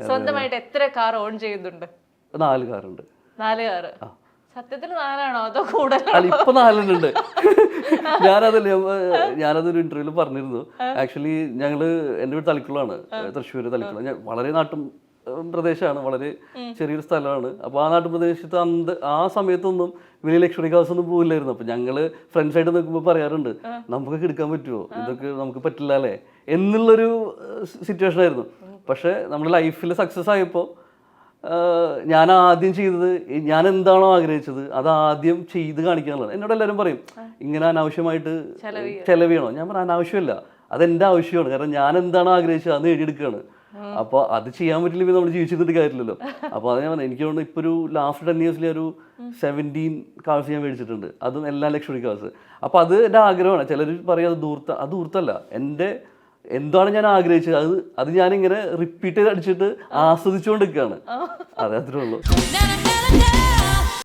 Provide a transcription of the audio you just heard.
സ്വന്തമായിട്ട് എത്ര car on ചെയ്യുന്നുണ്ട്? 4 കാറുണ്ട്. 4 കാറ്. സത്യത്തിൽ 4ആണോ അതോ കൂടുതൽ? അല്ല, ഇപ്പൊ 4 ഉണ്ട്. ഞാനതൊരു ഇന്റർവ്യൂല് പറഞ്ഞിരുന്നു. ആക്ച്വലി ഞങ്ങള് എൻ്റെ വീട് തളിക്കുളമാണ്, തൃശ്ശൂർ തളിക്കുളം. ഞാൻ വളരെ നാട്ടും പ്രദേശമാണ്, വളരെ ചെറിയൊരു സ്ഥലമാണ്. അപ്പോൾ ആ നാട്ടുപ്രദേശത്ത് ആ സമയത്തൊന്നും വലിയ ലക്ഷറി കാസ് ഒന്നും പോകില്ലായിരുന്നു. അപ്പോൾ ഞങ്ങള് ഫ്രണ്ട്സായിട്ട് നിൽക്കുമ്പോൾ പറയാറുണ്ട്, നമുക്കൊക്കെ എടുക്കാൻ പറ്റുമോ, ഇതൊക്കെ നമുക്ക് പറ്റില്ല അല്ലേ എന്നുള്ളൊരു സിറ്റുവേഷൻ ആയിരുന്നു. പക്ഷെ നമ്മുടെ ലൈഫിൽ സക്സസ് ആയപ്പോൾ ഞാൻ ആദ്യം ചെയ്തത്, ഞാൻ എന്താണോ ആഗ്രഹിച്ചത് അത് ആദ്യം ചെയ്ത് കാണിക്കാനുള്ളത്. എന്നോട് എല്ലാവരും പറയും ഇങ്ങനെ അനാവശ്യമായിട്ട് ചെലവ് ചെയ്യണോ? ഞാൻ പറഞ്ഞ അനാവശ്യമല്ല, അതെൻ്റെ ആവശ്യമാണ്. കാരണം ഞാൻ എന്താണോ ആഗ്രഹിച്ചത് അത് നേടിയെടുക്കുകയാണ്. അപ്പോൾ അത് ചെയ്യാൻ പറ്റില്ലെങ്കിൽ നമ്മൾ ജീവിച്ചിട്ട് കാര്യമില്ലല്ലോ. അപ്പോൾ അത് ഞാൻ പറഞ്ഞു, എനിക്ക് തോന്നുന്നു ഇപ്പോൾ ഒരു ലാസ്റ്റ് 10 years ഒരു 17 കാർസ് ഞാൻ മേടിച്ചിട്ടുണ്ട്, അതും എല്ലാ ലക്ഷറി കാർസ്. അപ്പോൾ അത് എൻ്റെ ആഗ്രഹമാണ്. ചിലർ പറയും അത് ദൂർത്തല്ല, എൻ്റെ എന്താണ് ഞാൻ ആഗ്രഹിച്ചത് അത് ഞാനിങ്ങനെ റിപ്പീറ്റ് ചെയ്ത് അടിച്ചിട്ട് ആസ്വദിച്ചുകൊണ്ടിരിക്കുകയാണ്. അതെ, അത്രേ ഉള്ളൂ.